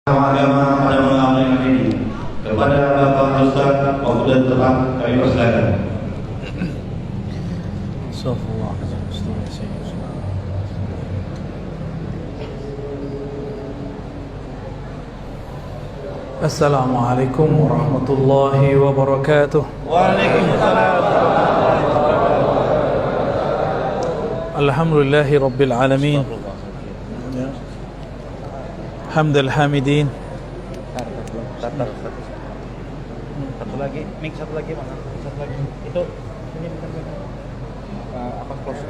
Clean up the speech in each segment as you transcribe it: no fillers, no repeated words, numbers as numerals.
Agama pada malam yang ini kepada Bapak Ustaz Mahfudz Tuhan kami persilakan. Assalamualaikum warahmatullahi wabarakatuh. Waalaikumsalam. Alhamdulillahi rabbil alamin. Hamdal hamidin. Satu lagi, mic satu lagi mana? Satu lagi. Itu ini bukan apa close.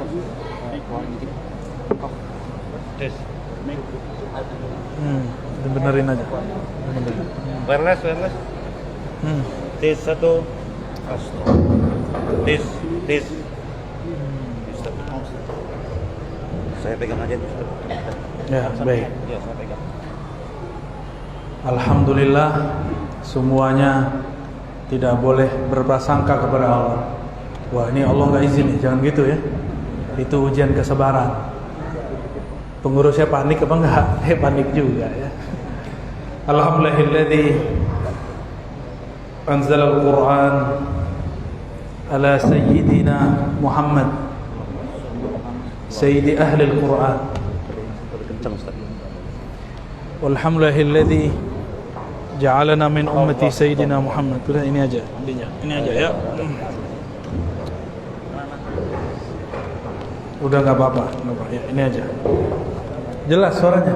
Tes. Mic. Benerin aja. Wireless. Tes satu. Tes. Saya pegang aja. Ya, baik. Ya, saya pegang. Alhamdulillah, semuanya tidak boleh berprasangka kepada Allah. Wah, ini Allah nggak izin nih, jangan gitu ya. Itu ujian kesabaran. Pengurusnya panik apa enggak? Panik juga ya. Alhamdulillahilladzi anzala al-Qur'an ala sayyidina Muhammad sayyidi ahli al-Qur'an. Kencang Ustaz. Walhamdulillahilladzi ja'alana min ummati sayyidina Muhammad. Udah ini aja, ini aja ya. Udah nggak apa-apa, ya, ini aja. Jelas suaranya?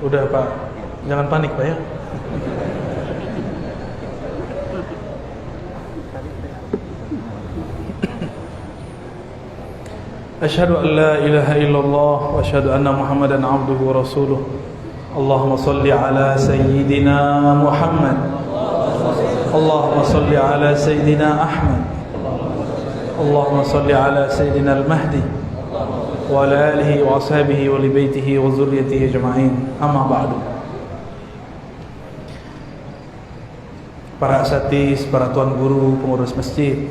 Udah Pak, jangan panik Pak ya. Asyhadu an la ilaha illallah wa asyhadu anna Muhammadan abduhu wa rasuluh. Allahumma salli ala sayyidina Muhammad. Allahumma salli ala sayyidina Ahmad. Allahumma salli ala sayyidina al-Mahdi wa ala alihi wa ashabihi wa li baitihi wa zurriyyatihi ajma'in. Amma ba'du. Para asatidz, para tuan guru, pengurus masjid,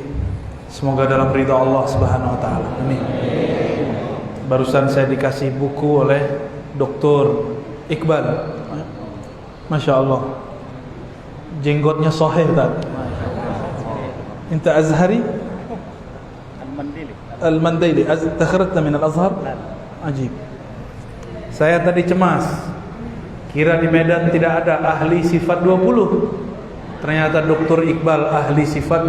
semoga dalam ridha Allah Subhanahu wa taala. Amin. Barusan saya dikasih buku oleh Dr. Iqbal. Masya Allah, jenggotnya soheh tak? Inta Azhari Al-Mandaili takharajta min Al-Azhar. Ajib. Saya tadi cemas, kira di Medan tidak ada ahli sifat 20. Ternyata Dr. Iqbal ahli sifat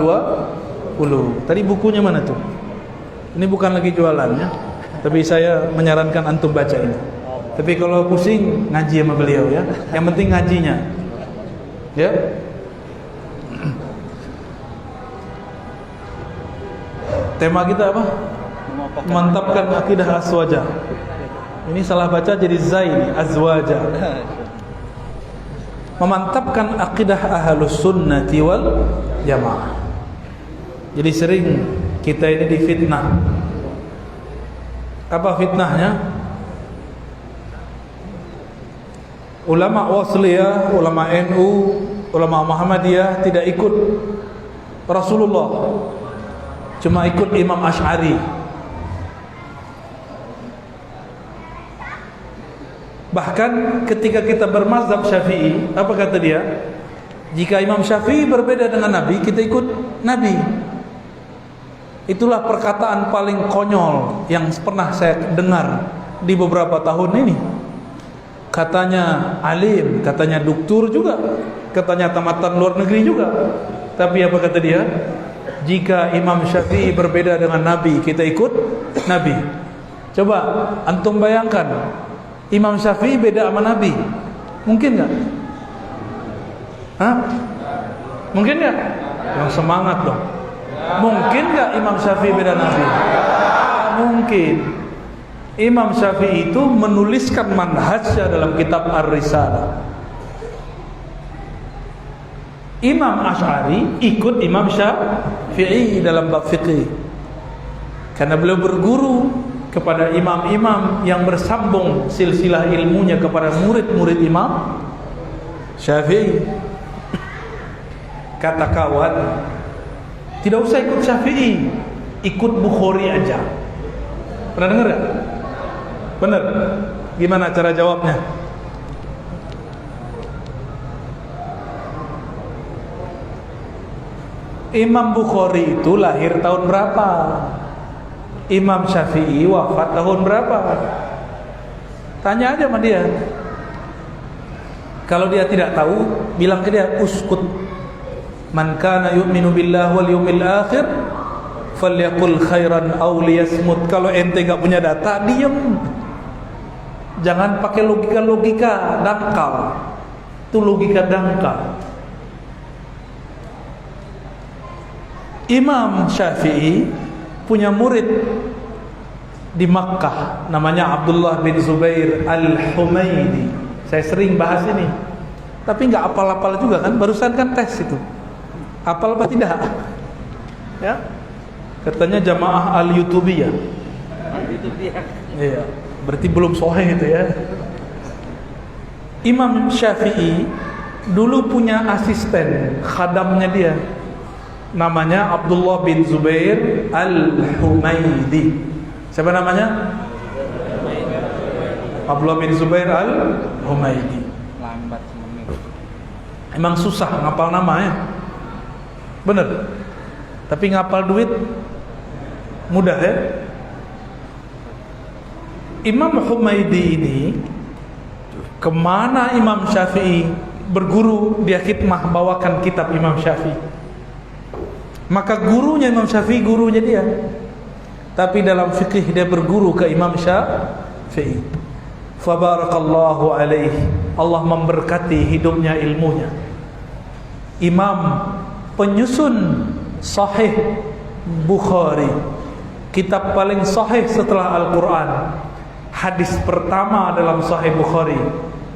20. Tadi bukunya mana tuh? Ini bukan lagi jualannya, tapi saya menyarankan antum baca ini. Tapi kalau pusing, ngaji sama beliau ya. Yang penting ngajinya. Ya. Tema kita apa? Mantapkan akidah azwaja. Ini salah baca jadi zaini, azwaja. Memantapkan akidah ahlus sunnati wal jamaah. Jadi sering kita ini difitnah. Apa fitnahnya? Ulama Wasliyah, ulama NU, ulama Muhammadiyah tidak ikut Rasulullah, cuma ikut Imam Asy'ari. Bahkan ketika kita bermazhab Syafi'i, apa kata dia? Jika Imam Syafi'i berbeda dengan Nabi, kita ikut Nabi. Itulah perkataan paling konyol yang pernah saya dengar di beberapa tahun ini. Katanya alim, katanya doktor juga, katanya tamatan luar negeri juga. Tapi apa kata dia? Jika Imam Syafi'i berbeda dengan Nabi, kita ikut Nabi. Coba antum bayangkan, Imam Syafi'i beda sama Nabi, mungkin nggak? Hah? Mungkin nggak? Yang semangat dong. Mungkin nggak Imam Syafi'i beda Nabi? Mungkin. Imam Syafi'i itu menuliskan manhajnya dalam kitab Ar-Risalah. Imam Asy'ari ikut Imam Syafi'i dalam bab fiqih. Karena beliau berguru kepada imam-imam yang bersambung silsilah ilmunya kepada murid-murid Imam Syafi'i. Kata kawan, tidak usah ikut Syafi'i, ikut Bukhari aja. Pernah dengar gak? Benar? Gimana cara jawabnya? Imam Bukhari itu lahir tahun berapa? Imam Syafi'i wafat tahun berapa? Tanya aja sama dia. Kalau dia tidak tahu, bilang ke dia, uskut. Man kana yu'minu billahi wal yawmil akhir falyaqul khairan aw liyasmut. Kalau ente enggak punya data, diam. Jangan pakai logika-logika dangkal. Itu logika dangkal. Imam Syafi'i punya murid di Makkah, namanya Abdullah bin Zubair Al-Humaidi. Saya sering bahas ini, tapi nggak apal-apal juga kan. Barusan kan tes itu, apal apa tidak? Ya, katanya jamaah Al-Yutubiyah. Iya, berarti belum sahih itu ya. Imam Syafi'i dulu punya asisten, khadamnya dia, namanya Abdullah bin Zubair Al-Humaidi. Siapa namanya? Abdullah bin Zubair Al-Humaidi. Lambat semua. Emang susah ngapal namanya. Bener. Tapi ngapal duit mudah ya. Imam Humaidi ini kemana Imam Syafi'i berguru, dia khidmah bawakan kitab Imam Syafi'i. Maka gurunya Imam Syafi'i gurunya dia. Tapi dalam fikih dia berguru ke Imam Syafi'i. Fabarakallahu alaihi. Allah memberkati hidupnya, ilmunya. Imam penyusun Sahih Bukhari, kitab paling sahih setelah Al-Quran. Hadis pertama dalam Sahih Bukhari,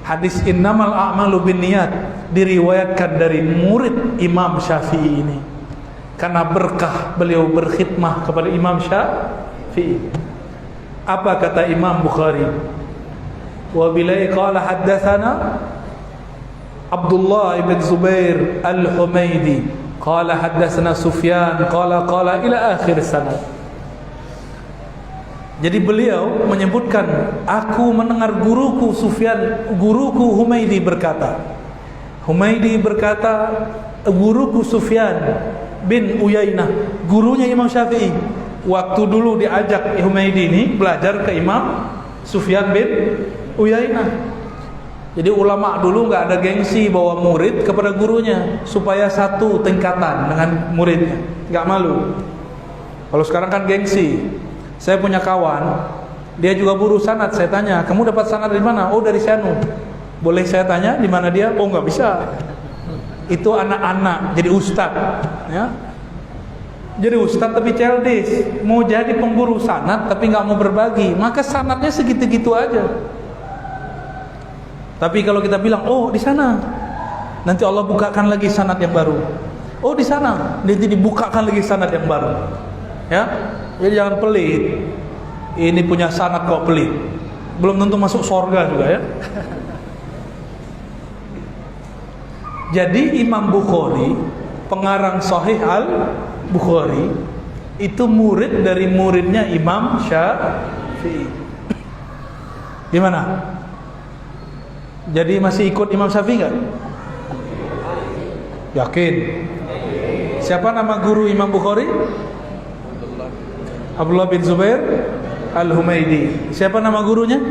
hadis innamal a'malu binniyat, diriwayatkan dari murid Imam Syafi'i ini. Karena berkah beliau berkhidmah kepada Imam Syafi'i. Apa kata Imam Bukhari? Wa bilai qala haddatsana Abdullah ibn Zubair Al-Humaidi qala haddatsana Sufyan qala ila akhir sanad. Jadi beliau menyebutkan, aku mendengar guruku Sufyan, guruku Humaidi berkata. Humaidi berkata, guruku Sufyan bin Uyainah, gurunya Imam Syafi'i. Waktu dulu diajak Humaidi ini belajar ke Imam Sufyan bin Uyainah. Jadi ulama dulu nggak ada gengsi bawa murid kepada gurunya, supaya satu tingkatan dengan muridnya, nggak malu. Kalau sekarang kan gengsi. Saya punya kawan, dia juga guru sanad. Saya tanya, kamu dapat sanad dari mana? Oh, dari Syanu. Boleh saya tanya di mana dia? Oh, nggak bisa. Itu anak-anak jadi ustad, ya. Jadi ustad tapi childish, mau jadi pemburu sanad tapi nggak mau berbagi, maka sanadnya segitu-gitu aja. Tapi kalau kita bilang, oh di sana, nanti Allah bukakan lagi sanad yang baru. Oh di sana, nanti dibukakan lagi sanad yang baru. Ya, jadi jangan pelit. Ini punya sanad kok pelit, belum tentu masuk surga juga ya. Jadi Imam Bukhari, pengarang Sahih Al-Bukhari, itu murid dari muridnya Imam Syafi'i. Gimana? Jadi masih ikut Imam Syafi'i nggak? Yakin? Siapa nama guru Imam Bukhari? Abdullah bin Zubair Al-Humaidi. Siapa nama gurunya?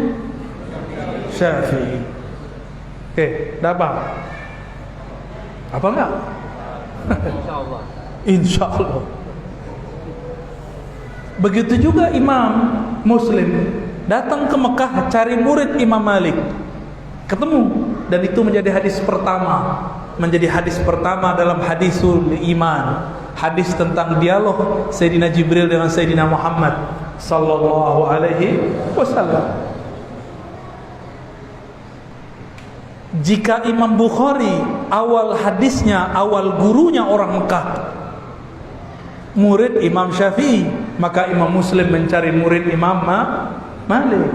Syafi'i. Oke, dapat? Apa enggak? Insyaallah. Insyaallah. Begitu juga Imam Muslim datang ke Mekah cari murid Imam Malik. Ketemu, dan itu menjadi hadis pertama. Menjadi hadis pertama dalam hadisul iman. Hadis tentang dialog Sayyidina Jibril dengan Sayyidina Muhammad sallallahu alaihi wasallam. Jika Imam Bukhari awal hadisnya, awal gurunya orang Mekah, murid Imam Syafi'i, maka Imam Muslim mencari murid Imam Malik.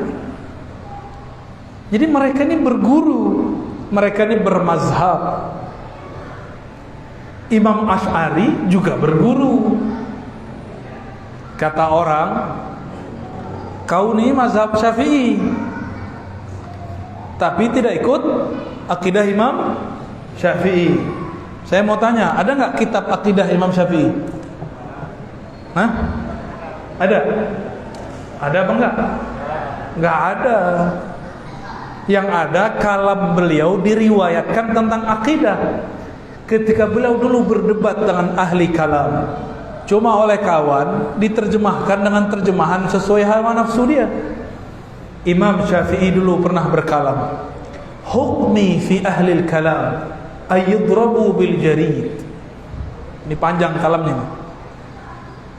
Jadi mereka ini berguru, mereka ini bermazhab. Imam Asy'ari juga berguru. Kata orang, kau ini mazhab Syafi'i, tapi tidak ikut akidah Imam Syafi'i. Saya mau tanya, ada nggak kitab akidah Imam Syafi'i? Hah? Ada? Ada apa enggak? Nggak ada. Yang ada kalam beliau diriwayatkan tentang akidah ketika beliau dulu berdebat dengan ahli kalam. Cuma oleh kawan diterjemahkan dengan terjemahan sesuai hawa nafsu dia. Imam Syafi'i dulu pernah berkalam, hukmi fi ahlil kalam ayyudrabu bil jarid. Ini panjang kalamnya.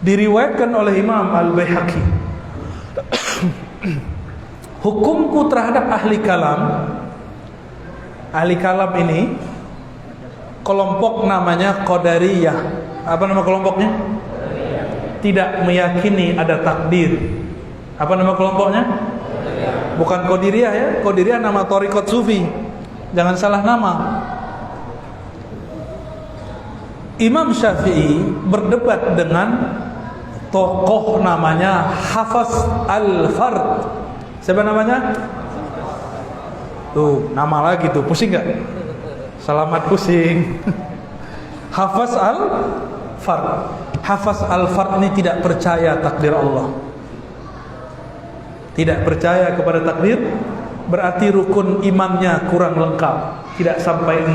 Diriwayatkan oleh Imam Al-Baihaqi, hukumku terhadap ahli kalam. Ahli kalam ini kelompok namanya Qadariyah. Apa nama kelompoknya? Tidak meyakini ada takdir. Apa nama kelompoknya? Bukan Qadiriyah ya. Qadiriyah nama thariqat sufi. Jangan salah nama. Imam Syafi'i berdebat dengan tokoh namanya Hafaz Al-Fard. Siapa namanya? Tuh, nama lagi tuh, pusing gak? Selamat pusing. Hafaz Al-Fard. Hafaz Al-Fard ini tidak percaya takdir Allah. Tidak percaya kepada takdir, berarti rukun imannya kurang lengkap, tidak sampai 6.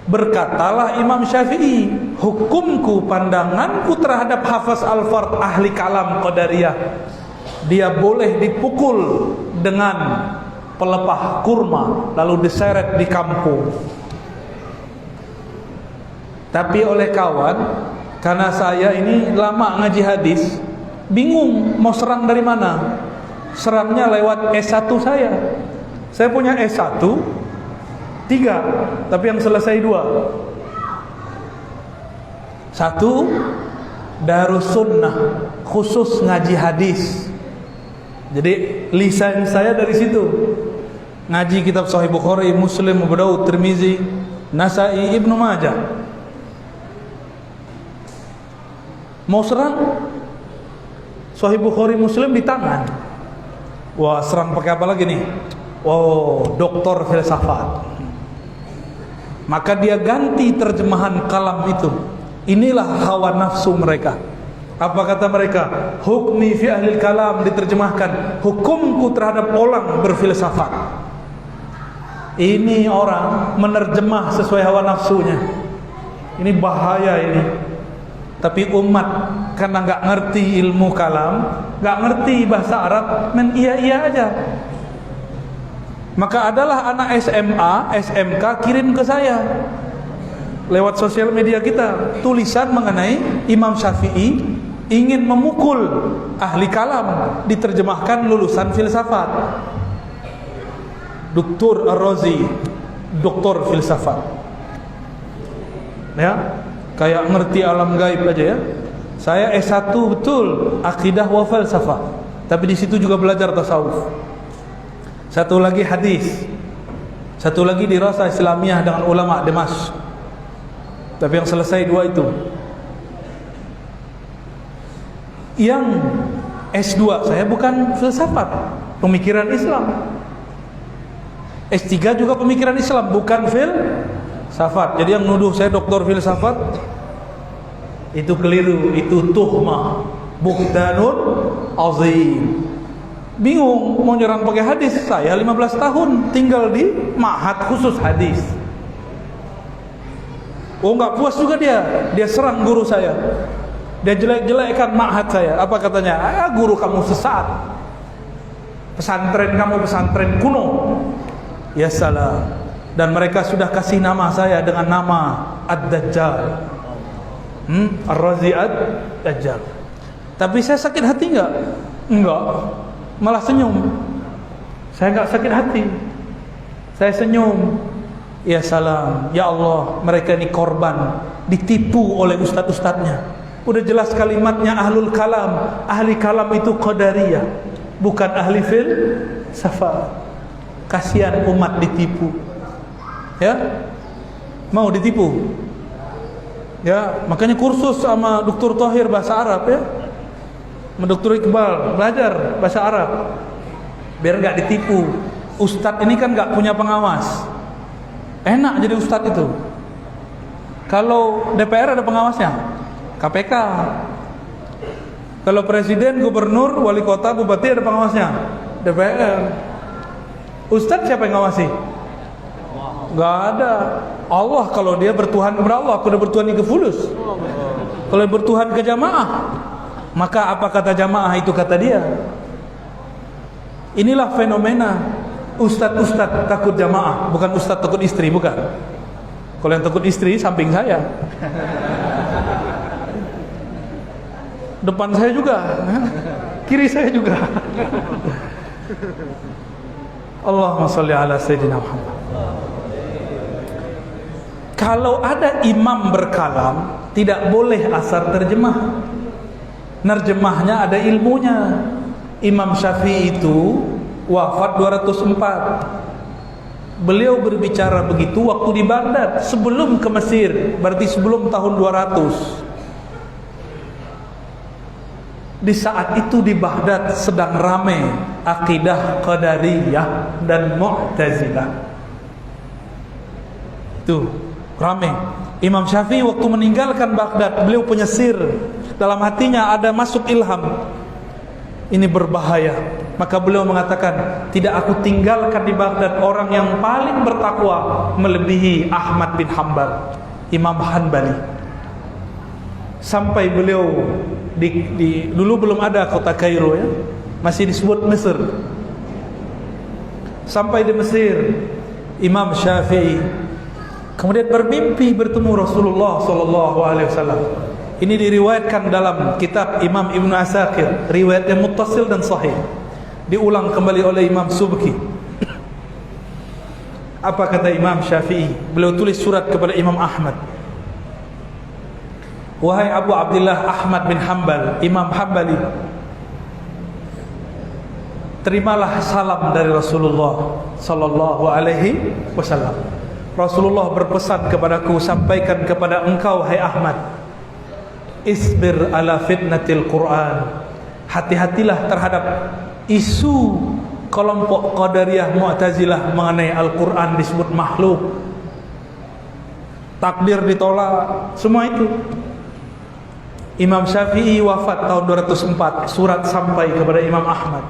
Berkatalah Imam Syafi'i, hukumku, pandanganku terhadap Hafaz Al-Fard ahli kalam Qadariyah, dia boleh dipukul dengan pelepah kurma lalu diseret di kampung. Tapi oleh kawan, karena saya ini lama ngaji hadis, bingung mau serang dari mana. Serangnya lewat S1 saya. Saya punya S1 3, tapi yang selesai 2. 1 Darus Sunnah, khusus ngaji hadis. Jadi lisan saya dari situ. Ngaji kitab Sahih Bukhari, Muslim, Abu Daud, Tirmizi, Nasa'i, Ibnu Majah. Mau serang Sahih Bukhari, Muslim di tangan. Wah, serang pakai apa lagi nih? Oh, doktor filsafat. Maka dia ganti terjemahan kalam itu. Inilah hawa nafsu mereka. Apa kata mereka? Hukmi fi ahlil kalam diterjemahkan, hukumku terhadap orang berfilsafat. Ini orang menerjemah sesuai hawa nafsunya. Ini bahaya ini. Tapi umat karena nggak ngerti ilmu kalam, nggak ngerti bahasa Arab, men iya aja. Maka adalah anak SMA, SMK kirim ke saya lewat sosial media kita tulisan mengenai Imam Syafi'i ingin memukul ahli kalam, diterjemahkan lulusan filsafat. Dr. Ar-Razi, doktor filsafat. Ya, kayak ngerti alam gaib aja ya. Saya S1 betul, akidah wa falsafah. Tapi di situ juga belajar tasawuf. Satu lagi hadis. Satu lagi dirasa Islamiyah dengan ulama Damaskus. Tapi yang selesai 2 itu. Yang S2 saya bukan filsafat, pemikiran Islam. S3 juga pemikiran Islam, bukan filsafat. Jadi yang nuduh saya doktor filsafat itu keliru, itu tuhmah, buhtanun azim. Bingung mau nyerang pakai hadis. Saya 15 tahun tinggal di ma'had khusus hadis. Oh, enggak puas juga dia serang guru saya. Dia jelek-jelekkan ma'had saya. Apa katanya? Guru kamu sesat. Pesantren kamu pesantren kuno. Ya salah. Dan mereka sudah kasih nama saya dengan nama Ad-Dajjal. Ar-Razi Ad-Dajjal. Tapi saya sakit hati enggak? Enggak. Malah senyum. Saya enggak sakit hati. Saya senyum. Ya salam. Ya Allah, mereka ini korban, ditipu oleh ustadz-ustadznya. Udah jelas kalimatnya ahlul kalam. Ahli kalam itu qadariyah, bukan ahli filsafat. Kasihan umat ditipu. Ya, mau ditipu. Ya, makanya kursus sama Dr. Thohir bahasa Arab ya. Sama Dr. Iqbal belajar bahasa Arab. Biar enggak ditipu. Ustadz ini kan enggak punya pengawas. Enak jadi ustadz itu. Kalau DPR ada pengawasnya, KPK. Kalau presiden, gubernur, wali kota, bupati ada pengawasnya, DPR. Ustadz siapa yang ngawasi? Gak ada. Allah kalau dia bertuhan kepada Allah, aku udah bertuhan ke fulus. Kalau bertuhan ke jamaah, maka apa kata jamaah itu kata dia. Inilah fenomena ustadz takut jamaah, bukan ustadz takut istri, bukan. Kalau yang takut istri samping saya, depan saya juga, kiri saya juga. Allahumma sholli ala sayyidina Muhammad. Kalau ada imam berkalam, tidak boleh asal terjemah. Nerjemahnya ada ilmunya. Imam Syafi'i itu wafat 204. Beliau berbicara begitu waktu di Baghdad, sebelum ke Mesir, berarti sebelum tahun 200. Di saat itu di Baghdad sedang ramai akidah Qadariyah dan Mu'tazilah. Tuh, ramai. Imam Syafi'i waktu meninggalkan Baghdad, beliau penyesir. Dalam hatinya ada masuk ilham. Ini berbahaya. Maka beliau mengatakan, tidak aku tinggalkan di Baghdad orang yang paling bertakwa melebihi Ahmad bin Hanbal, Imam Hanbali. Sampai beliau dulu belum ada kota Kairo ya, masih disebut Mesir. Sampai di Mesir, Imam Syafi'i kemudian bermimpi bertemu Rasulullah sallallahu alaihi wasallam. Ini diriwayatkan dalam kitab Imam Ibn Asakir, riwayat yang muttasil dan sahih. Diulang kembali oleh Imam Subki. Apa kata Imam Syafi'i? Beliau tulis surat kepada Imam Ahmad. Wahai Abu Abdullah Ahmad bin Hanbal, Imam Hanbali, terimalah salam dari Rasulullah sallallahu alaihi wasallam. Rasulullah berpesan kepadaku, sampaikan kepada engkau hai Ahmad, isbir ala fitnatil Quran. Hati-hatilah terhadap isu kelompok Qadariyah Mu'tazilah mengenai Al-Quran disebut makhluk, takdir ditolak, semua itu. Imam Syafi'i wafat tahun 204. Surat sampai kepada Imam Ahmad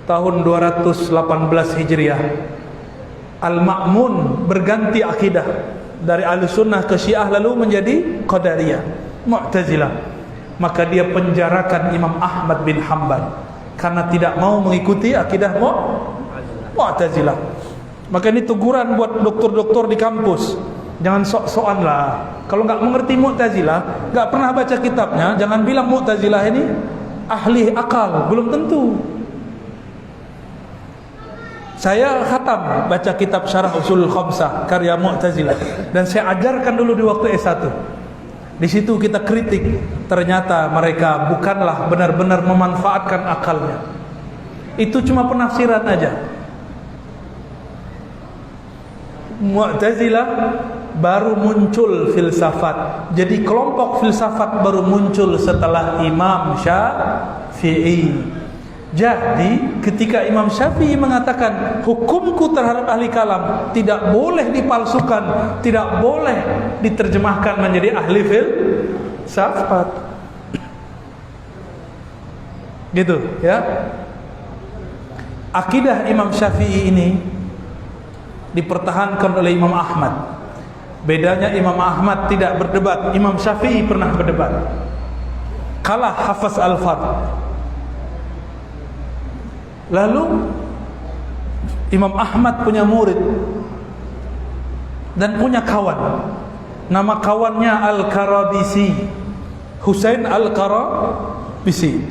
tahun 218 Hijriah. Al-Ma'mun berganti akidah dari Ahlussunnah ke Syiah, lalu menjadi Qadariyah Mu'tazilah. Maka dia penjarakan Imam Ahmad bin Hanbal karena tidak mau mengikuti akidah Mu'tazilah. Maka ini teguran buat doktor-doktor di kampus. Jangan sok-sokan lah. Kalau nggak mengerti Mu'tazilah, nggak pernah baca kitabnya, jangan bilang Mu'tazilah ini ahli akal. Belum tentu. Saya khatam baca kitab Syarah Ushulul Khamsah karya Mu'tazilah, dan saya ajarkan dulu di waktu S1. Di situ kita kritik, ternyata mereka bukanlah benar-benar memanfaatkan akalnya. Itu cuma penafsiran aja. Mu'tazilah baru muncul filsafat. Jadi kelompok filsafat baru muncul setelah Imam Syafi'i. Jadi ketika Imam Syafi'i mengatakan hukumku terhadap ahli kalam tidak boleh dipalsukan, tidak boleh diterjemahkan menjadi ahli filsafat, gitu ya. Akidah Imam Syafi'i ini dipertahankan oleh Imam Ahmad. Bedanya Imam Ahmad tidak berdebat, Imam Syafi'i pernah berdebat. Kalah Hafiz Al-Fadl. Lalu Imam Ahmad punya murid dan punya kawan. Nama kawannya Al-Karabisi, Husain Al-Karabisi.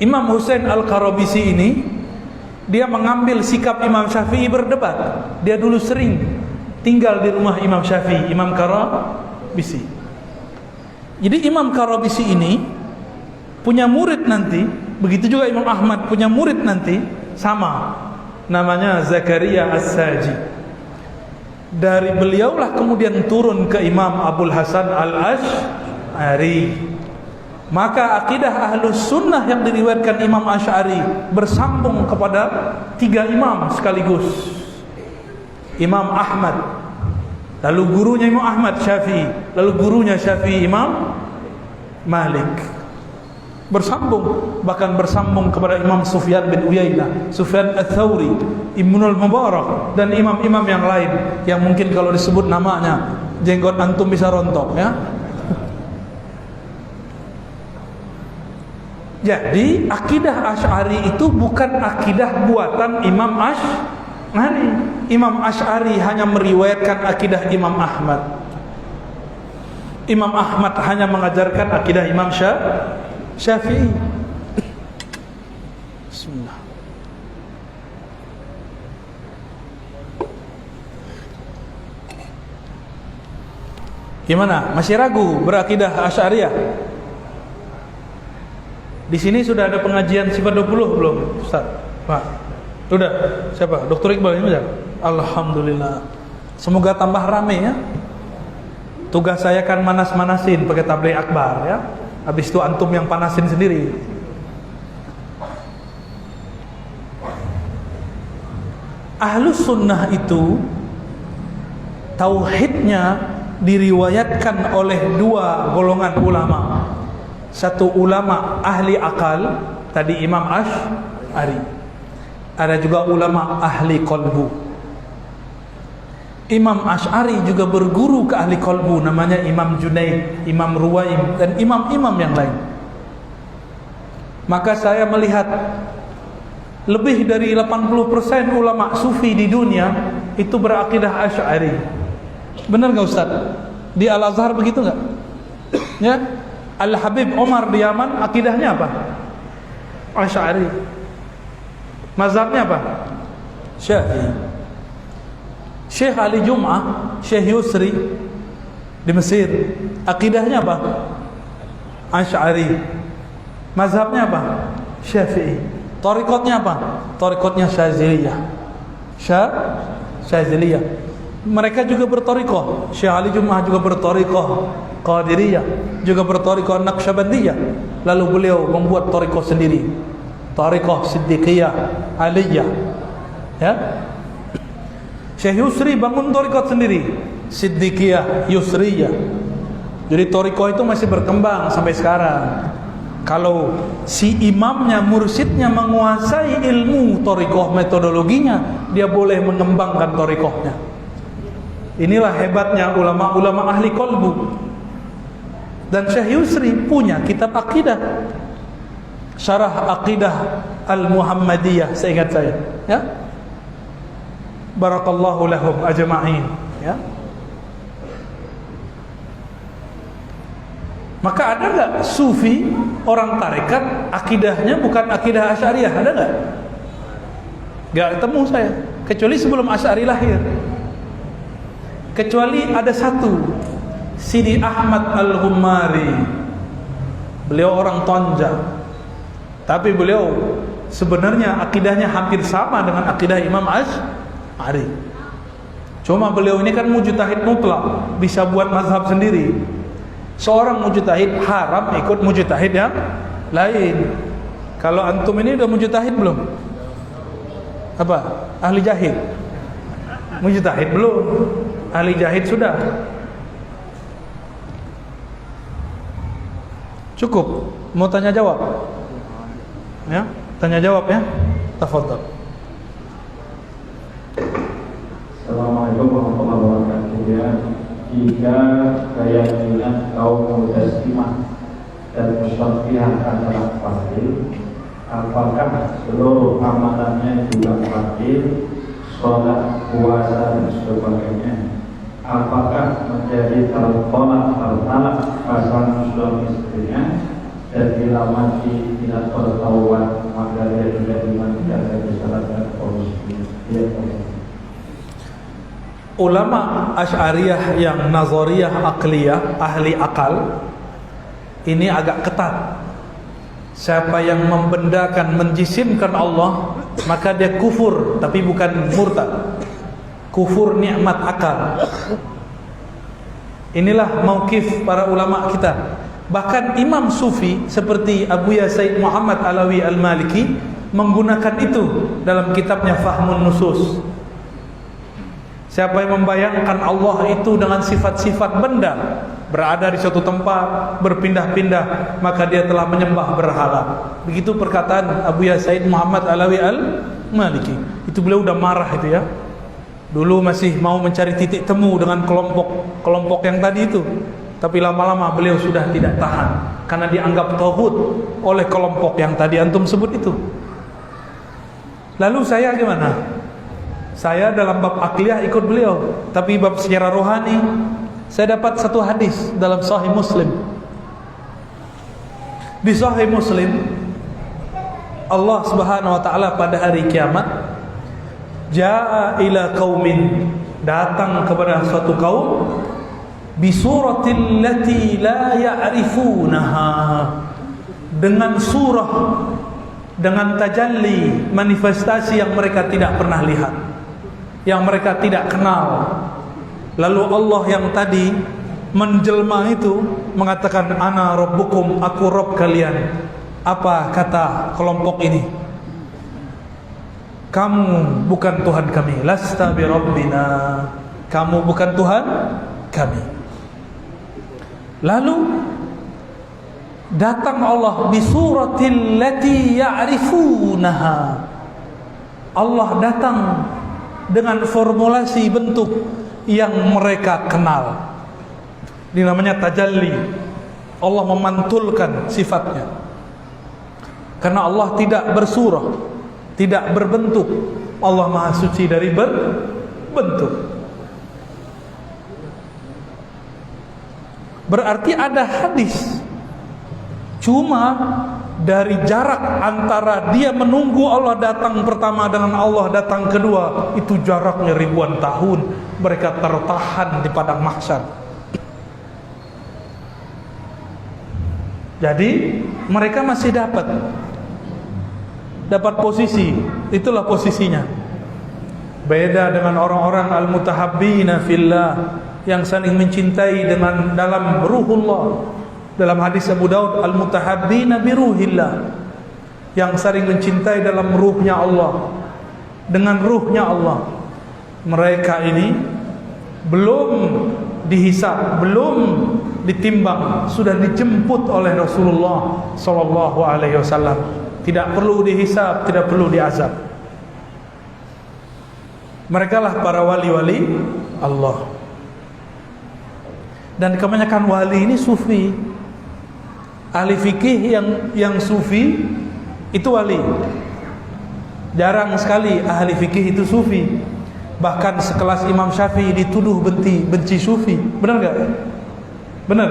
Imam Husain Al-Karabisi ini dia mengambil sikap Imam Syafi'i berdebat. Dia dulu sering tinggal di rumah Imam Syafi'i, Imam Karabisi. Jadi Imam Karabisi ini punya murid nanti. Begitu juga Imam Ahmad punya murid nanti, sama, namanya Zakaria As-Saji. Dari beliaulah kemudian turun ke Imam Abul Hasan Al-Asy'ari. Maka akidah Ahlus Sunnah yang diriwayatkan Imam Asy'ari bersambung kepada 3 imam sekaligus. Imam Ahmad, lalu gurunya Imam Ahmad Syafi'i, lalu gurunya Syafi'i Imam Malik. Bersambung, bahkan bersambung kepada Imam Sufyan bin Uyainah, Sufyan Ats-Tsauri, Ibnul Mubarak, dan imam-imam yang lain yang mungkin kalau disebut namanya jenggot antum bisa rontok, ya. Jadi akidah Asy'ari itu bukan akidah buatan Imam Asy'ari. Imam Asy'ari hanya meriwayatkan akidah Imam Ahmad. Imam Ahmad hanya mengajarkan akidah Imam Syafi'i. Bismillah. Gimana? Masih ragu berakidah Asy'ariyah? Di sini sudah ada pengajian sifat 20 belum, Ustaz? Pak. Sudah. Siapa? Dr. Iqbal ini sudah. Alhamdulillah. Semoga tambah rame, ya. Tugas saya kan manas-manasin pakai tabligh akbar, ya. Habis itu antum yang panasin sendiri. Ahlus sunnah itu tauhidnya diriwayatkan oleh dua golongan ulama. Satu ulama ahli akal, tadi Imam Asy'ari. Ada juga ulama ahli qalbu. Imam Asy'ari juga berguru ke ahli qalbu, namanya Imam Junaid, Imam Ruwaim, dan imam-imam yang lain. Maka saya melihat lebih dari 80% ulama sufi di dunia itu berakidah Asy'ari. Benar nggak Ustaz? Di Al-Azhar begitu nggak? Ya, Al-Habib Omar di Yaman akidahnya apa? Asy'ari. Mazhabnya apa? Syafi'i. Syekh Ali Jum'ah, Syekh Yusri di Mesir, akidahnya apa? Asy'ari. Mazhabnya apa? Syafi'i. Thariqatnya apa? Thariqatnya Syadziliyah. Syadziliyah. Mereka juga berthariqah. Syekh Ali Jum'ah juga berthariqah Qadiriyah, juga berthariqah Naqsyabandiyah. Lalu beliau membuat thariqah sendiri, thariqah Siddiqiyah Aliyah. Ya. Syekh Yusri bangun thariqah sendiri, Siddiqiyah Yusriyah. Jadi thariqah itu masih berkembang sampai sekarang. Kalau si imamnya, mursyidnya menguasai ilmu thariqah, metodologinya, dia boleh mengembangkan thariqahnya. Inilah hebatnya ulama-ulama ahli qalbu. Dan Syekh Yusri punya kitab akidah, Syarah Aqidah Al-Muhammadiyah, seingat saya, ya. Barakallahu lahum ajma'in, ya. Maka ada enggak sufi, orang tarekat, akidahnya bukan akidah Asy'ariyah? Ada enggak? Enggak ketemu saya, kecuali sebelum Asy'ari lahir. Kecuali ada satu, Sidi Ahmad Al-Ghummari. Beliau orang Tonja, tapi beliau sebenarnya akidahnya hampir sama dengan akidah Imam Asy'ari. Cuma beliau ini kan mujtahid mutlak, bisa buat mazhab sendiri. Seorang mujtahid haram ikut mujtahid yang lain. Kalau antum ini udah mujtahid belum? Apa? Ahli jahid? Mujtahid belum? Ahli jahid sudah. Cukup. Mau tanya jawab? Ya, tanya jawab ya. Tafadhal. Assalamualaikum warahmatullahi wabarakatuh. Ya, jika keyakinan kaum Mujassimah dan Musyafi'ah adalah fardil, apakah seluruh amalannya juga fardil? Sholat, puasa dan sebagainya, apakah menjadi tertolak pasangan suami istrinya, dan bila mati tidak bertaubat maka dia tidak iman, tidak disalatkan polisi. Ulama Asy'ariyah yang nazariyah akliyah, ahli akal, ini agak ketat. Siapa yang membendakan, menjisimkan Allah, maka dia kufur, tapi bukan murtad. Kufur nikmat akal. Inilah mauqif para ulama kita. Bahkan Imam Sufi seperti Abu Said Muhammad Alawi Al-Maliki menggunakan itu dalam kitabnya Fahmun Nusus. Siapa yang membayangkan Allah itu dengan sifat-sifat benda, berada di suatu tempat, berpindah-pindah, maka dia telah menyembah berhala. Begitu perkataan Abu Said Muhammad Alawi Al-Maliki. Itu beliau udah marah itu ya. Dulu masih mau mencari titik temu dengan kelompok yang tadi itu. Tapi lama-lama beliau sudah tidak tahan karena dianggap tauhid oleh kelompok yang tadi antum sebut itu. Lalu saya gimana? Saya dalam bab aqliyah ikut beliau, tapi bab secara rohani saya dapat satu hadis dalam Sahih Muslim. Di Sahih Muslim, Allah Subhanahu wa taala pada hari kiamat jaa ila qaumin, datang kepada suatu kaum bi suratil lati la ya'rifunaha, dengan surah, dengan tajalli, manifestasi yang mereka tidak pernah lihat, yang mereka tidak kenal. Lalu Allah yang tadi menjelma itu mengatakan, ana rabbukum, aku Rabb kalian. Apa kata kelompok ini? Kamu bukan Tuhan kami. Lasta bi rabbina, kamu bukan Tuhan kami. Lalu datang Allah bi suratil lati ya'rifunaha. Allah datang dengan formulasi bentuk yang mereka kenal. Ini namanya tajalli. Allah memantulkan sifatnya. Karena Allah tidak bersurah, tidak berbentuk. Allah Maha Suci dari bentuk. Berarti ada hadis. Cuma dari jarak antara dia menunggu Allah datang pertama dengan Allah datang kedua, itu jaraknya ribuan tahun. Mereka tertahan di padang mahsyar. Jadi mereka masih dapat posisi. Itulah posisinya. Beda dengan orang-orang al-mutahabbina fillah, yang saling mencintai dengan dalam ruhullah. Dalam hadis Abu Daud, al-mutahabbina bi ruhillah, yang saling mencintai dalam ruhnya Allah, dengan ruhnya Allah. Mereka ini belum dihisab, belum ditimbang, sudah dijemput oleh Rasulullah sallallahu alaihi wasallam. Tidak perlu dihisab, tidak perlu diazab. Mereka lah para wali-wali Allah. Dan kebanyakan wali ini sufi. Ahli fikih yang sufi itu wali. Jarang sekali ahli fikih itu sufi. Bahkan sekelas Imam Syafi'i dituduh benci sufi. Benar gak? Benar.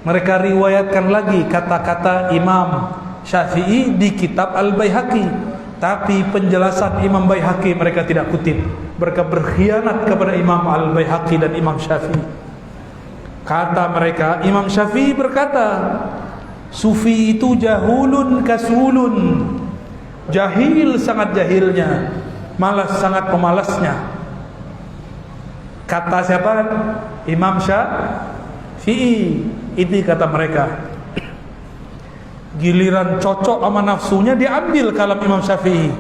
Mereka riwayatkan lagi kata-kata Imam Syafi'i di kitab Al-Baihaqi, tapi penjelasan Imam Baihaqi mereka tidak kutip. Mereka berkhianat kepada Imam Al-Baihaqi dan Imam Syafi'i. Kata mereka, Imam Syafi'i berkata, sufi itu jahulun kasulun, jahil sangat jahilnya, malas sangat pemalasnya. Kata siapa? Imam Syafi'i. Itu kata mereka. Giliran cocok sama nafsunya diambil kalam Imam Syafi'i.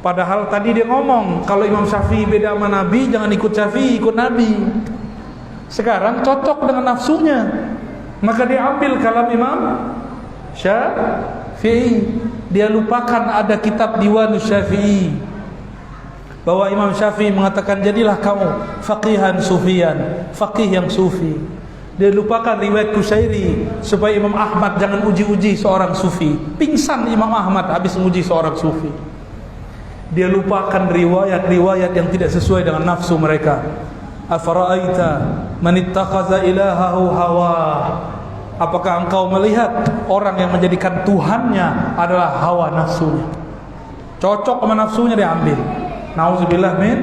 Padahal tadi dia ngomong, kalau Imam Syafi'i beda sama Nabi, jangan ikut Syafi'i, ikut Nabi. Sekarang cocok dengan nafsunya, maka dia ambil kalam Imam Syafi'i. Dia lupakan ada kitab Diwanus Syafi'i, bahwa Imam Syafi'i mengatakan, jadilah kamu faqihan sufian, faqih yang sufi. Dia lupakan riwayat Kusyairi, supaya Imam Ahmad jangan uji-uji seorang sufi. Pingsan Imam Ahmad habis menguji seorang sufi. Dia lupakan riwayat-riwayat yang tidak sesuai dengan nafsu mereka. Afara'aita man ittakhadha ilahahu hawa. Apakah engkau melihat orang yang menjadikan Tuhannya adalah hawa nafsunya? Cocok sama nafsunya diambil. Nauzubillah min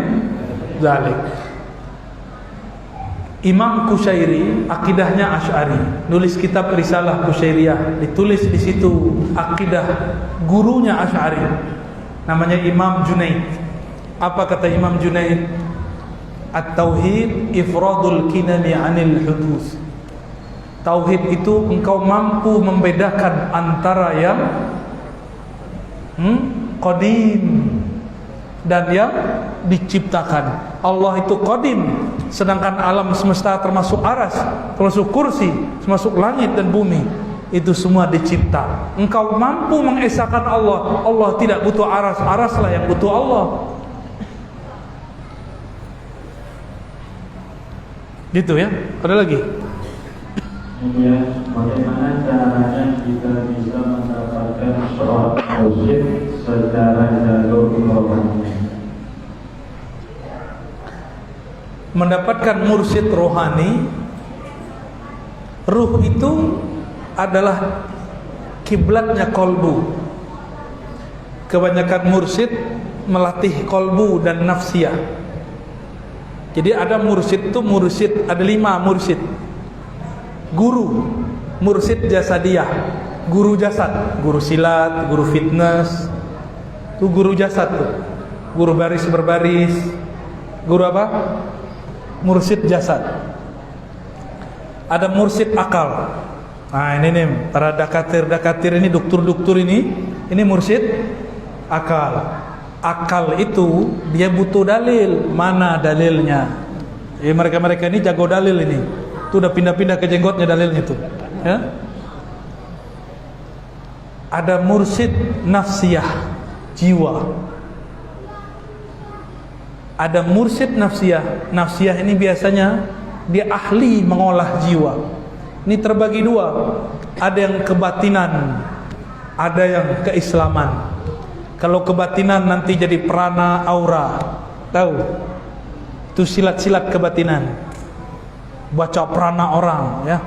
zalik. Imam Kusyairi akidahnya Asy'ari, nulis kitab Risalah Kusyairiyah, ditulis di situ akidah gurunya Asy'ari, namanya Imam Junaid. Apa kata Imam Junaid? At-tauhid ifradul kinani 'anil hudus. Tauhid itu engkau mampu membedakan antara yang qadim dan yang diciptakan. Allah itu qadim, sedangkan alam semesta termasuk aras, termasuk kursi, termasuk langit dan bumi, itu semua dicipta. Engkau mampu mengesahkan Allah. Allah tidak butuh aras, araslah yang butuh Allah. Gitu ya. Ada lagi? Kemudian bagaimana caranya kita bisa mendapatkan seorang mursyid secara jalur rohani? Mendapatkan mursyid rohani, ruh itu adalah kiblatnya kolbu. Kebanyakan mursyid melatih kolbu dan nafsiyah. Jadi ada mursyid itu ada 5 mursyid. Guru, mursyid jasadiyah, guru jasad, guru silat, guru fitness, itu guru jasad tuh. Guru baris berbaris, guru apa? Mursyid jasad. Ada mursyid akal. Nah ini nih, para dakatir ini, dokter ini mursyid akal. Akal itu dia butuh dalil. Mana dalilnya? Mereka ini jago dalil ini. Itu udah pindah-pindah ke jenggotnya dalilnya itu. Ya? Ada mursyid nafsiyah, jiwa. Ada mursyid nafsiyah. Nafsiyah ini biasanya dia ahli mengolah jiwa. Ini terbagi 2. Ada yang kebatinan, ada yang keislaman. Kalau kebatinan nanti jadi prana aura. Tahu? Itu silat-silat kebatinan. Baca prana orang ya.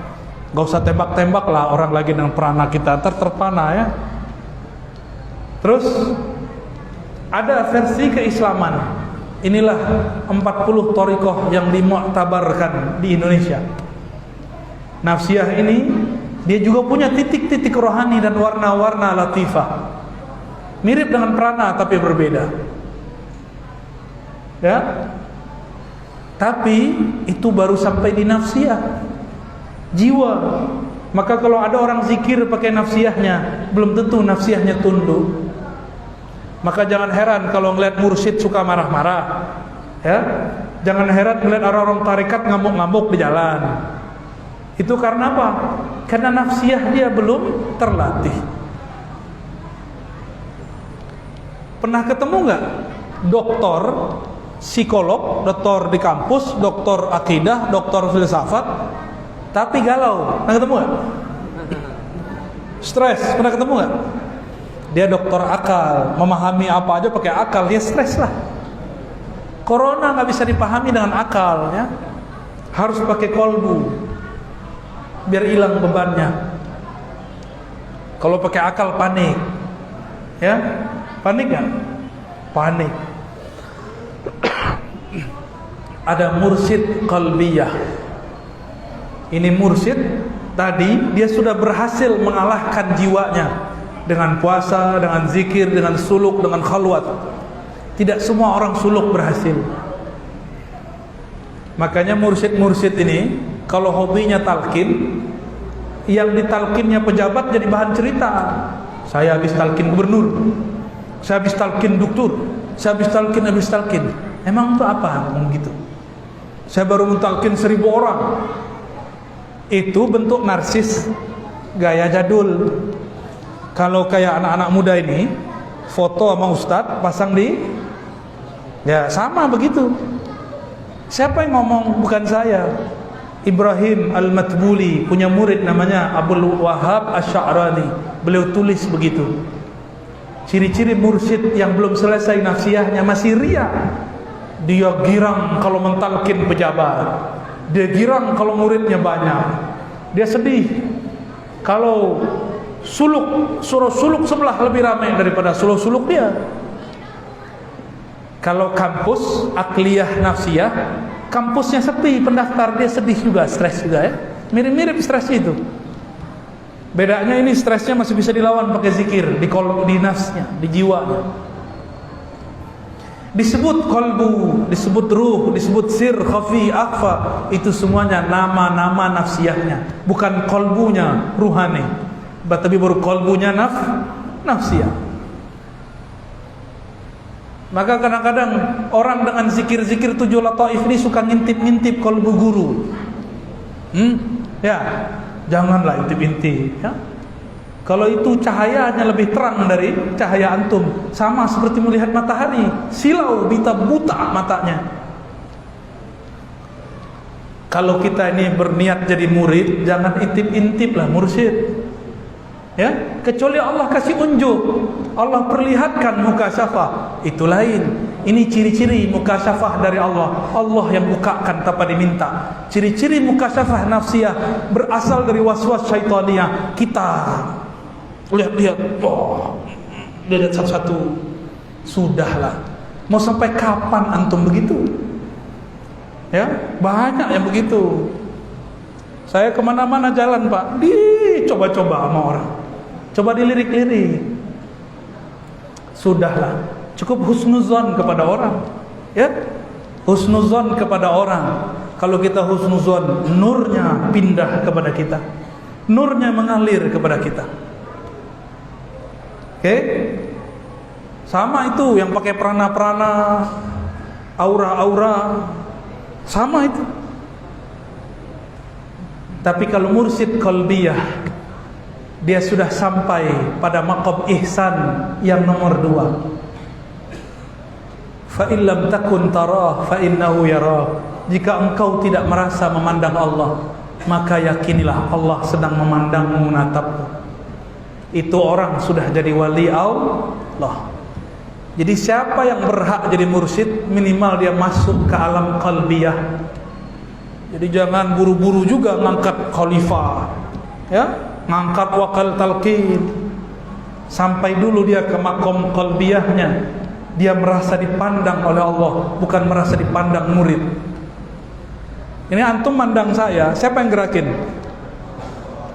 Gak usah tembak-tembak lah orang lagi dengan prana kita, terpana ya. Terus ada versi keislaman. Inilah 40 thariqah yang dimu'tabarkan di Indonesia. Nafsiyah ini dia juga punya titik-titik rohani dan warna-warna latifah. Mirip dengan prana tapi berbeda. Ya. Tapi itu baru sampai di nafsiyah, jiwa. Maka kalau ada orang zikir pakai nafsiyahnya, belum tentu nafsiyahnya tunduk. Maka jangan heran kalau ngeliat mursyid suka marah-marah. Ya, jangan heran ngeliat orang-orang tarekat ngamuk-ngamuk di jalan. Itu karena apa? Karena nafsiyah dia belum terlatih. Pernah ketemu nggak doktor psikolog, doktor di kampus, doktor akidah, doktor filsafat, tapi galau? Pernah ketemu nggak? Stres, pernah ketemu nggak? Dia dokter akal, memahami apa aja pakai akal, dia stres lah. Corona nggak bisa dipahami dengan akal, ya, harus pakai kolbu, biar hilang bebannya. Kalau pakai akal panik, ya, panik nggak? Panik. Ada mursyid qalbiyah. Ini mursyid tadi dia sudah berhasil mengalahkan jiwanya dengan puasa, dengan zikir, dengan suluk, dengan khalwat. Tidak semua orang suluk berhasil. Makanya mursyid-mursyid ini kalau hobinya talqin, yang ditalkinnya pejabat jadi bahan cerita. Saya habis talkin gubernur, saya habis talkin doktor, saya habis talkin. Emang itu apa ngomong gitu? Saya baru mentalkin 1000 orang. Itu bentuk narsis gaya jadul. Kalau kayak anak-anak muda ini foto sama ustadz pasang di, ya sama begitu. Siapa yang ngomong? Bukan saya. Ibrahim Al-Matbuli punya murid namanya Abdul Wahab Asy'arani. Beliau tulis begitu. Ciri-ciri mursyid yang belum selesai nafsiyahnya, masih riya. Dia girang kalau mentalkin pejabat, dia girang kalau muridnya banyak, dia sedih kalau suruh suluk sebelah lebih ramai daripada suluk dia. Kalau kampus akliyah nafsiyah, kampusnya sepi, pendaftar dia sedih juga, stres juga ya. Mirip-mirip stres itu. Bedanya ini stresnya masih bisa dilawan pakai zikir, di nafsnya, di jiwanya. Disebut kolbu, disebut ruh, disebut sir, khafi, akhfa. Itu semuanya nama-nama nafsiyahnya, bukan kolbunya ruhani. Tapi baru kolbunya nafsiyah. Maka kadang-kadang orang dengan zikir-zikir 7 lataif ini suka ngintip-ngintip kalbu guru. Ya, janganlah intip-intip ya. Kalau itu cahayanya lebih terang dari cahaya antum, sama seperti melihat matahari, silau bisa buta matanya. Kalau kita ini berniat jadi murid, jangan intip-intip lah mursyid. Ya, kecuali Allah kasih unjuk, Allah perlihatkan mukasyafah, itu lain. Ini ciri-ciri mukasyafah dari Allah. Allah yang bukakan tanpa diminta. Ciri-ciri mukasyafah nafsiyah berasal dari waswas syaitania. Kita lihat-lihat, lihat satu-satu. Sudahlah. Mau sampai kapan antum begitu? Ya, banyak yang begitu. Saya kemana-mana jalan Pak, coba-coba sama orang, coba dilirik-lirik. Sudahlah, cukup husnuzon kepada orang. Ya, husnuzon kepada orang. Kalau kita husnuzon, nurnya pindah kepada kita, nurnya mengalir kepada kita. Oke? Sama itu yang pakai prana-prana, aura-aura, sama itu. Tapi kalau mursyid qalbiyah, dia sudah sampai pada maqam ihsan yang nomor 2. Fa in lam takun tarah fa innahu yarah. Jika engkau tidak merasa memandang Allah, maka yakinilah Allah sedang memandangmu, menatapmu. Itu orang sudah jadi wali Allah. Jadi siapa yang berhak jadi mursyid, minimal dia masuk ke alam qalbiyah. Jadi jangan buru-buru juga ngangkat khalifah, ya, ngangkat wakal talqin. Sampai dulu dia ke makom qalbiyahnya, dia merasa dipandang oleh Allah, bukan merasa dipandang murid. Ini antum mandang saya, siapa yang gerakin?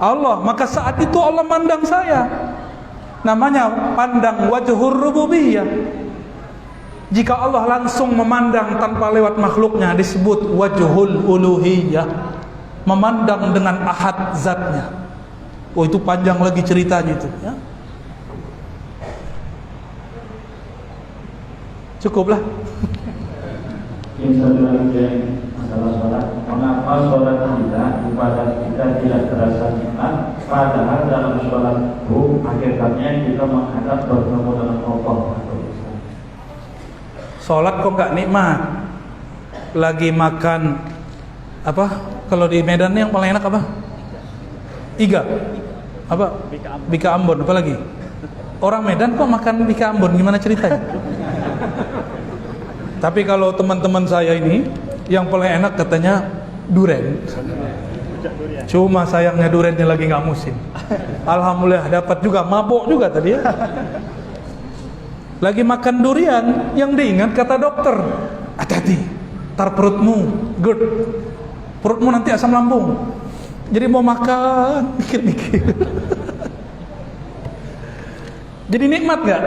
Allah. Maka saat itu Allah mandang saya. Namanya pandang wajhur rububiyah. Jika Allah langsung memandang tanpa lewat makhluknya, disebut wajhul uluhiyah, memandang dengan ahad zatnya. Oh, itu panjang lagi ceritanya itu, ya. Cukuplah. Yang satu lagi masalah sholat. Mengapa sholat kita, ibadah kita tidak terasa nikmat, padahal dalam sholat itu hakikatnya kita menghadap bertemu dengan Allah. Sholat kok gak nikmat? Lagi makan apa? Kalau di Medan yang paling enak apa? Iga. Apa? Bika Ambon. Apa lagi? Orang Medan kok makan bika Ambon? Gimana ceritanya? Tapi kalau teman-teman saya ini, yang paling enak katanya duren. Cuma sayangnya durennya lagi nggak musim. Alhamdulillah dapat juga, mabok juga tadi ya. Lagi makan durian, yang diingat kata dokter, hati-hati, tar perutmu GERD, perutmu nanti asam lambung. Jadi mau makan, mikir-mikir. Jadi nikmat gak?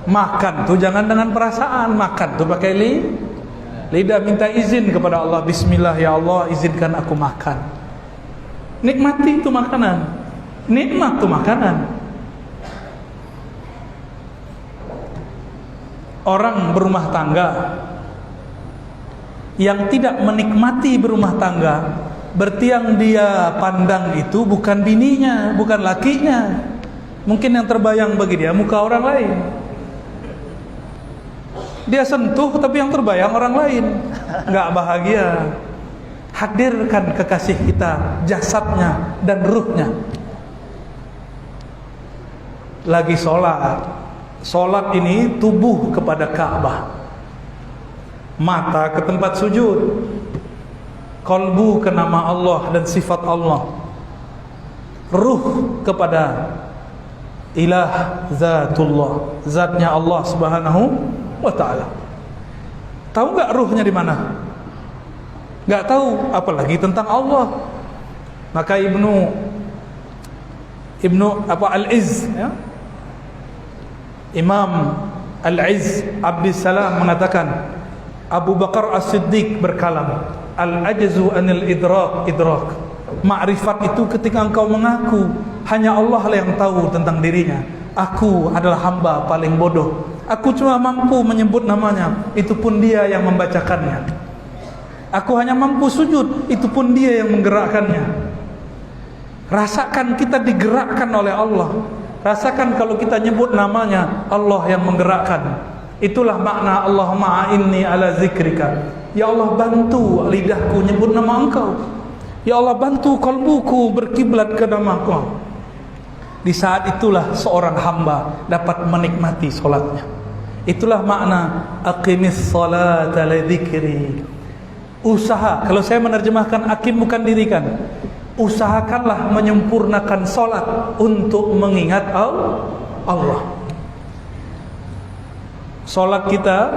Makan tuh jangan dengan perasaan, makan tuh pakai lidah, minta izin kepada Allah. Bismillah ya Allah, izinkan aku makan. Nikmati itu makanan, nikmat tuh makanan. Orang berumah tangga yang tidak menikmati berumah tangga, berarti yang dia pandang itu bukan bininya, bukan lakinya. Mungkin yang terbayang bagi dia muka orang lain. Dia sentuh tapi yang terbayang orang lain. Nggak bahagia. Hadirkan kekasih kita, jasadnya dan ruhnya. Lagi sholat. Sholat ini tubuh kepada Ka'bah, mata ke tempat sujud, kalbu ke nama Allah dan sifat Allah, ruh kepada ilah zatullah, zatnya Allah subhanahu wa ta'ala. Tahu gak ruhnya di mana? Gak tahu, apalagi tentang Allah. Maka Ibnu Al-Izz, ya? Imam Al-Izz Abdissalam mengatakan, Abu Bakar As-Siddiq berkalam, al-ajzu anil idrak. Ma'rifat itu ketika engkau mengaku hanya Allah lah yang tahu tentang dirinya. Aku adalah hamba paling bodoh. Aku cuma mampu menyebut namanya, itu pun Dia yang membacakannya. Aku hanya mampu sujud, itu pun Dia yang menggerakkannya. Rasakan kita digerakkan oleh Allah. Rasakan kalau kita nyebut namanya, Allah yang menggerakkan. Itulah makna Allahumma a'inni ala zikrika. Ya Allah, bantu lidahku nyebut nama Engkau. Ya Allah, bantu kalbuku berkiblat ke nama Engkau. Di saat itulah seorang hamba dapat menikmati solatnya. Itulah makna aqimis salata li dzikri. Usaha, kalau saya menerjemahkan aqim bukan dirikan. Usahakanlah menyempurnakan solat untuk mengingat Allah. Solat kita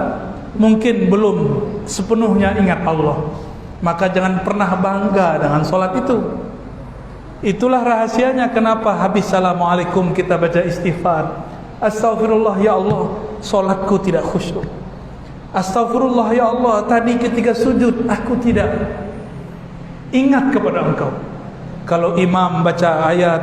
mungkin belum sepenuhnya ingat Allah, maka jangan pernah bangga dengan solat itu. Itulah rahasianya kenapa habis assalamualaikum kita baca istighfar. Astaghfirullah ya Allah, solatku tidak khusyuk. Astaghfirullah ya Allah, tadi ketika sujud aku tidak ingat kepada Engkau. Kalau imam baca ayat,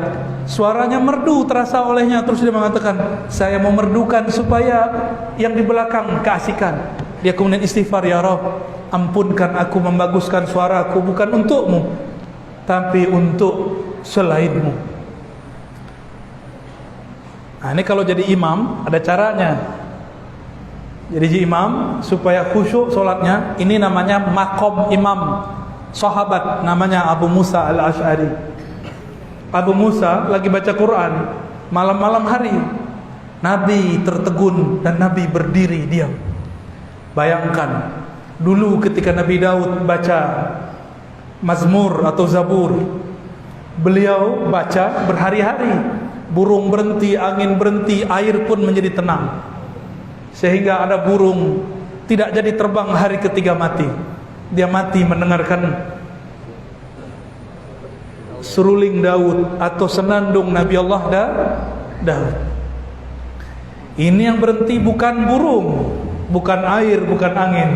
suaranya merdu terasa olehnya, terus dia mengatakan, saya mau merdukan supaya yang di belakang keasikan. Dia kemudian istighfar, ya Rabb, ampunkan aku membaguskan suaraku bukan untukmu, tapi untuk selainmu. Nah, ini kalau jadi imam ada caranya. Jadi imam supaya khusyuk solatnya, ini namanya maqam imam. Sahabat namanya Abu Musa al-Ash'ari. Abu Musa lagi baca Quran malam-malam hari. Nabi tertegun dan Nabi berdiri diam. Bayangkan dulu ketika Nabi Daud baca Mazmur atau Zabur, beliau baca berhari-hari. Burung berhenti, angin berhenti, air pun menjadi tenang. Sehingga ada burung tidak jadi terbang hari ketiga mati. Dia mati mendengarkan seruling Daud atau senandung Nabi Allah Daud. Ini yang berhenti bukan burung, bukan air, bukan angin.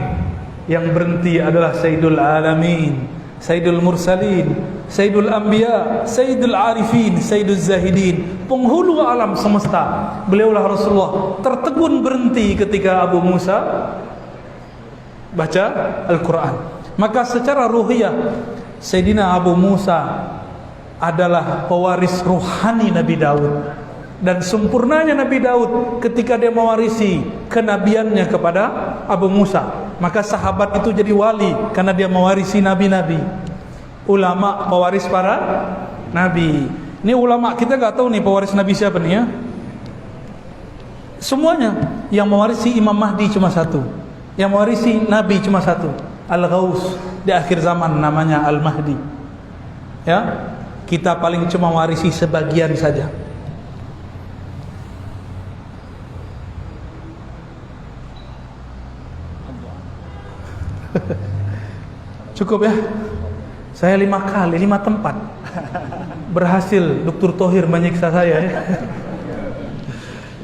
Yang berhenti adalah Sayyidul Alamin, Sayyidul Mursalin, Sayyidul Anbiya, Sayyidul Arifin, Sayyidul Zahidin, penghulu alam semesta. Beliaulah Rasulullah tertegun berhenti ketika Abu Musa baca Al-Quran. Maka secara ruhiyah Sayyidina Abu Musa adalah pewaris ruhani Nabi Daud. Dan sempurnanya Nabi Daud ketika dia mewarisi kenabiannya kepada Abu Musa, maka sahabat itu jadi wali karena dia mewarisi nabi-nabi. Ulama pewaris para nabi. Ini ulama kita gak tahu nih pewaris nabi siapa nih ya. Semuanya yang mewarisi Imam Mahdi cuma satu, yang mewarisi Nabi cuma satu, Al-Ghaus di akhir zaman namanya Al-Mahdi. Ya, kita paling cuma mewarisi sebagian saja. Cukup ya. Saya 5 kali 5 tempat berhasil Dr. Thohir menyiksa saya ya.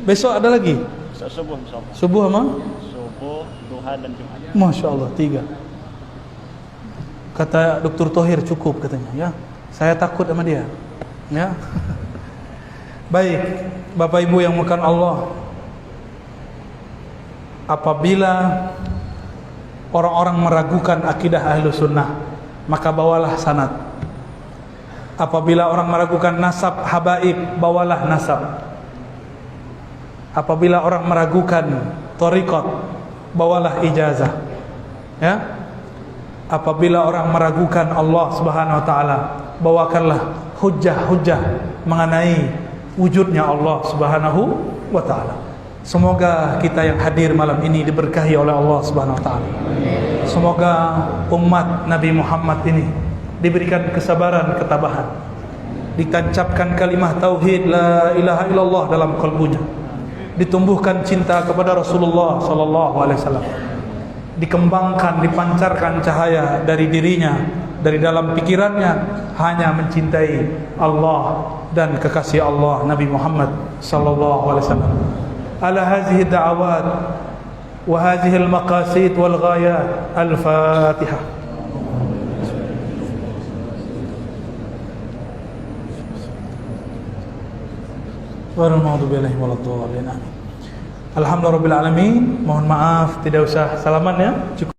Besok ada lagi. Subuh insyaallah. Subuh sama? Subuh, duha dan Jumat. Masya Allah 3. Kata Dr. Thohir cukup katanya ya. Saya takut sama dia ya. Baik Bapak Ibu yang muliakan Allah, apabila orang-orang meragukan akidah ahlu sunnah, maka bawalah sanad. Apabila orang meragukan nasab habaib, bawalah nasab. Apabila orang meragukan thariqat, bawalah ijazah ya. Apabila orang meragukan Allah Subhanahu wa taala, bawakanlah hujjah-hujjah mengenai wujudnya Allah Subhanahu wa taala. Semoga kita yang hadir malam ini diberkahi oleh Allah Subhanahu wa taala. Semoga umat Nabi Muhammad ini diberikan kesabaran, ketabahan, ditancapkan kalimah tauhid la ilaha illallah dalam kalbunya, ditumbuhkan cinta kepada Rasulullah sallallahu alaihi wasallam, dikembangkan, dipancarkan cahaya dari dirinya, dari dalam pikirannya hanya mencintai Allah dan kekasih Allah Nabi Muhammad sallallahu alaihi wasallam. Ala hadhihi da'awat wa hadhihi al-maqasid wal ghayat. Al-Fatihah. Wal maghdubi alaihim waladdallin. Alhamdulillahirabbil alamin. Mohon maaf tidak usah salaman ya. Cukup